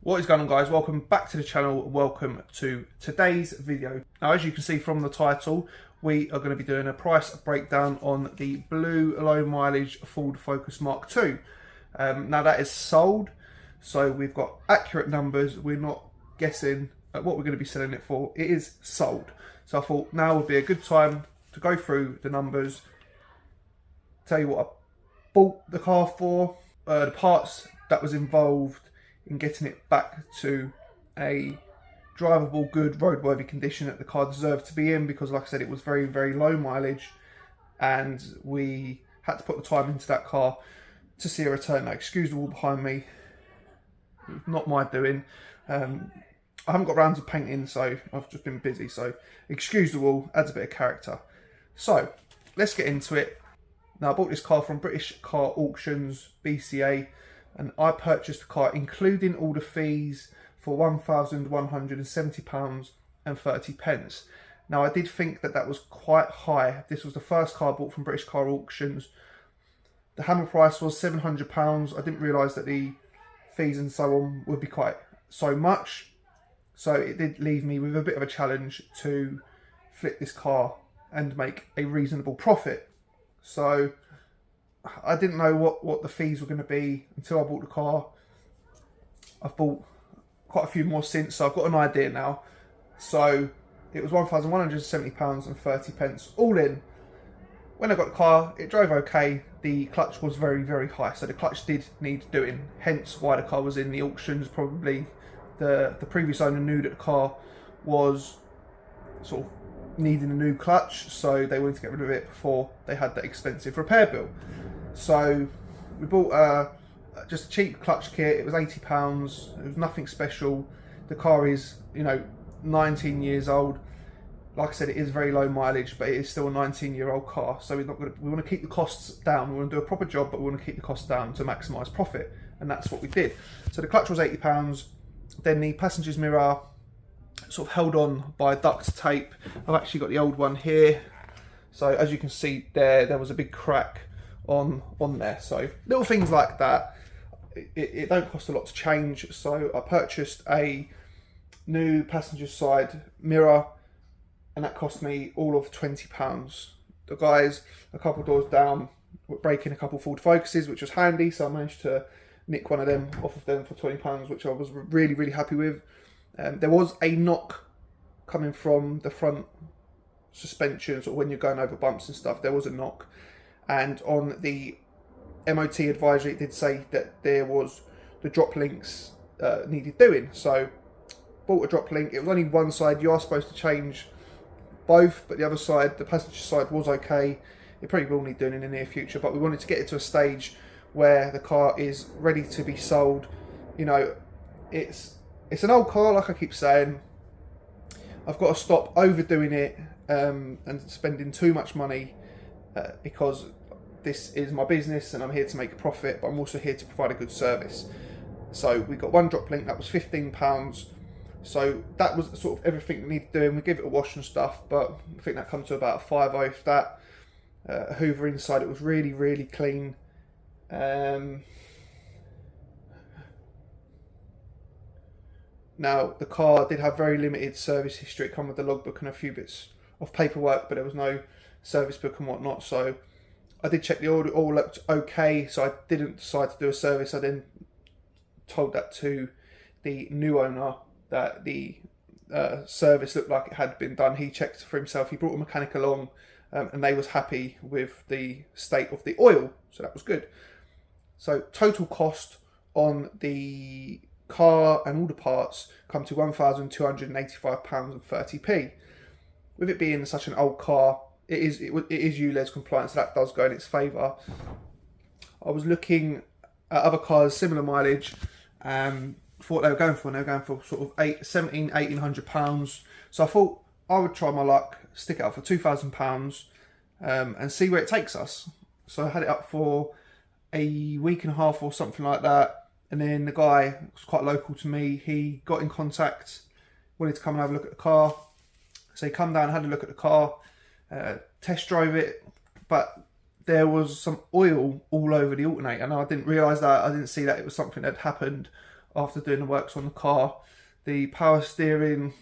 What is going on, guys? Welcome back to the channel. Welcome to today's video. Now, as you can see from the title, we are going to be doing a price breakdown on the blue low mileage Ford Focus Mark II. Now that is sold, so we've got accurate numbers. We're not guessing at what we're going to be selling it for. It is sold. So I thought now would be a good time to go through the numbers, tell you what I bought the car for, the parts that was involved in getting it back to a drivable, good, roadworthy condition that the car deserved to be in, because like I said, it was very, very low mileage and we had to put the time into that car to see a return. Now, excuse the wall behind me, it's not my doing. I haven't got round to painting, so I've just been busy, so excuse the wall, adds a bit of character. So let's get into it. Now, I bought this car from British Car Auctions, BCA, and I purchased the car including all the fees for £1,170.30. Now, I did think that that was quite high. This was the first car I bought from British Car Auctions. The hammer price was £700. I didn't realise that the fees and so on would be quite so much. So it did leave me with a bit of a challenge to flip this car and make a reasonable profit. So I didn't know what the fees were going to be until I bought the car. I've bought quite a few more since, so I've got an idea now. So it was £1,170.30 all in. When I got the car, it drove okay. The clutch was very, very high, so the clutch did need doing, hence why the car was in the auctions. Probably the previous owner knew that the car was sort of needing a new clutch, so they wanted to get rid of it before they had that expensive repair bill. So we bought just a cheap clutch kit. It was £80. It was nothing special. The car is, 19 years old. Like I said, it is very low mileage, but it is still a 19-year-old car. So we want to keep the costs down. We want to do a proper job, but we want to keep the costs down to maximise profit, and that's what we did. So the clutch was £80. Then the passenger's mirror sort of held on by duct tape. I've actually got the old one here. So as you can see there was a big crack on there. So little things like that, it don't cost a lot to change. So I purchased a new passenger side mirror, and that cost me all of £20. The guys a couple doors down were breaking a couple Ford Focuses, which was handy, so I managed to nick one of them off of them for £20, which I was really, really happy with. There was a knock coming from the front suspension, sort of when you're going over bumps and stuff. There was a knock, and on the MOT advisory it did say that there was the drop links needed doing. So bought a drop link. It was only one side. You are supposed to change both, but the other side, the passenger side, was okay. It probably will need doing in the near future, but we wanted to get it to a stage where the car is ready to be sold. It's an old car, like I keep saying. I've got to stop overdoing it and spending too much money because this is my business and I'm here to make a profit, but I'm also here to provide a good service. So we got one drop link, that was £15. So that was sort of everything that needed doing. We give it a wash and stuff, but I think that comes to about a £5 if that. A hoover inside, it was really, really clean. Now, the car did have very limited service history. It came with the logbook and a few bits of paperwork, but there was no service book and whatnot. So I did check the oil, it all looked okay, so I didn't decide to do a service. I then told that to the new owner that the service looked like it had been done. He checked for himself, he brought a mechanic along, and they was happy with the state of the oil, so that was good. So total cost on the car and all the parts come to £1,285.30. With it being such an old car, it is ULEZ compliant, so that does go in its favour. I was looking at other cars similar mileage, for what they were going for, and they were going for sort of £1,800. So I thought I would try my luck, stick it up for £2,000 and see where it takes us. So I had it up for a week and a half or something like that, and then the guy was quite local to me. He got in contact, wanted to come and have a look at the car. So he come down and had a look at the car, test drove it, but there was some oil all over the alternator. And I didn't realise that. I didn't see that it was something that happened after doing the works on the car. The power steering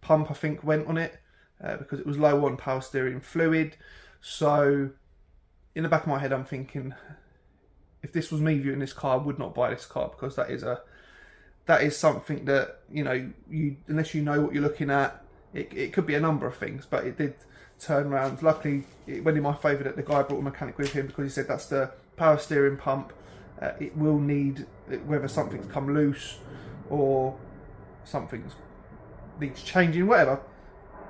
pump, I think, went on it because it was low on power steering fluid. So in the back of my head, I'm thinking, if this was me viewing this car, I would not buy this car, because that is something that, you know, unless you know what you're looking at, it could be a number of things, but it did turn around. Luckily, it went in my favour that the guy brought a mechanic with him, because he said that's the power steering pump. It will need, whether something's come loose or something's needs changing, whatever.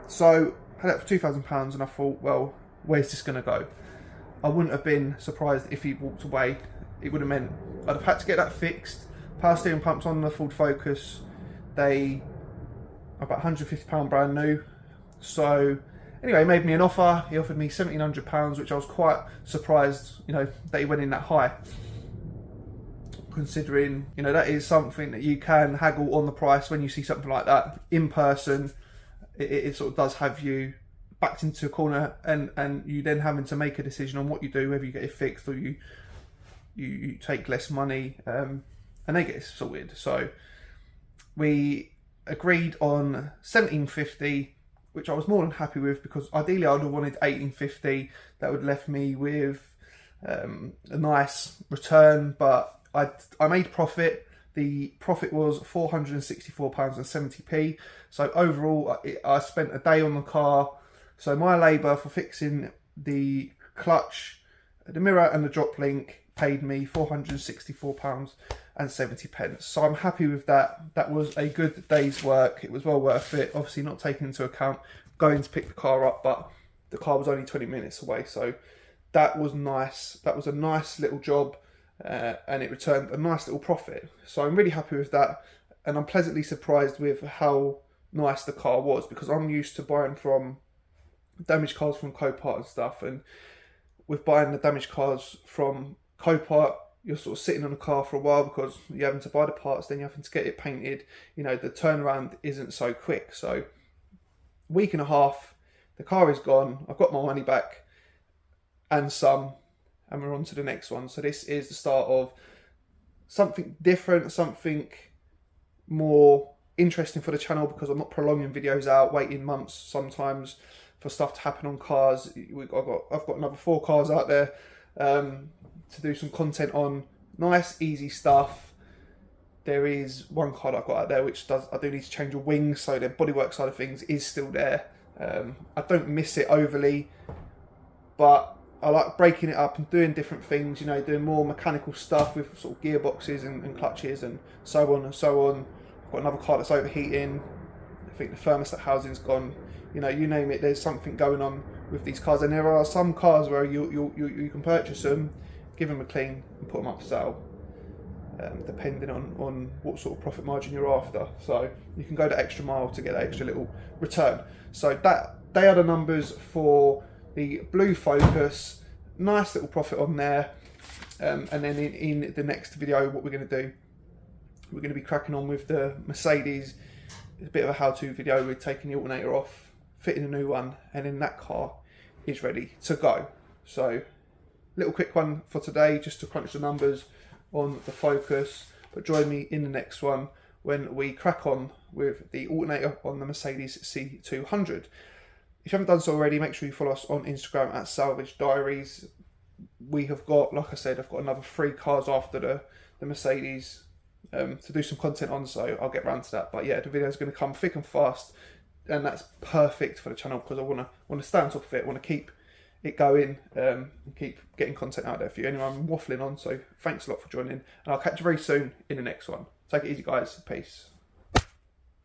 So I had it for £2,000, and I thought, well, where's this going to go? I wouldn't have been surprised if he walked away. It would have meant I'd have had to get that fixed. Power steering pumps on the Ford Focus, they are about £150 brand new. So anyway, he made me an offer. He offered me £1,700, which I was quite surprised, you know, that he went in that high, considering, you know, that is something that you can haggle on the price when you see something like that in person. It sort of does have you backed into a corner, and you then having to make a decision on what you do, whether you get it fixed or you take less money, and they get it sorted. So we agreed on £1,750, which I was more than happy with, because ideally I would have wanted £1,850. That would have left me with a nice return, but I made profit. The profit was £464.70. So overall, I spent a day on the car. So my labour for fixing the clutch, the mirror and the drop link paid me £464.70. So I'm happy with that. That was a good day's work. It was well worth it. Obviously not taking into account going to pick the car up, but the car was only 20 minutes away. So that was nice. That was a nice little job. And it returned a nice little profit. So I'm really happy with that, and I'm pleasantly surprised with how nice the car was, because I'm used to buying from damaged cars from Copart and stuff, and with buying the damaged cars from Copart, you're sort of sitting on the car for a while because you're having to buy the parts, then you're having to get it painted. You know, the turnaround isn't so quick. So week and a half, the car is gone, I've got my money back and some, and we're on to the next one. So this is the start of something different, something more interesting for the channel, because I'm not prolonging videos out, waiting months sometimes for stuff to happen on cars. I've got another 4 cars out there to do some content on. Nice, easy stuff. There is one car that I've got out there which I do need to change a wing, so the bodywork side of things is still there. I don't miss it overly, but I like breaking it up and doing different things, you know, doing more mechanical stuff with sort of gearboxes and clutches and so on and so on. I've got another car that's overheating. I think the thermostat housing's gone. You know, you name it, there's something going on with these cars. And there are some cars where you can purchase them, give them a clean and put them up for sale, depending on what sort of profit margin you're after. So you can go the extra mile to get that extra little return. So they are the numbers for the blue Focus. Nice little profit on there. And then in the next video, what we're going to do, we're going to be cracking on with the Mercedes. It's a bit of a how-to video. We're taking the alternator off, fitting a new one, and then that car is ready to go. So little quick one for today, just to crunch the numbers on the Focus. But join me in the next one when we crack on with the alternator on the Mercedes C200. If you haven't done so already, make sure you follow us on Instagram at Salvage Diaries. We have got, like I said, I've got another 3 cars after the Mercedes to do some content on, so I'll get round to that. But yeah, the video is going to come thick and fast, and that's perfect for the channel, because I want to stay on top of it. I want to keep it going and keep getting content out there for you. Anyway, I'm waffling on, so thanks a lot for joining, and I'll catch you very soon in the next one. Take it easy, guys. Peace.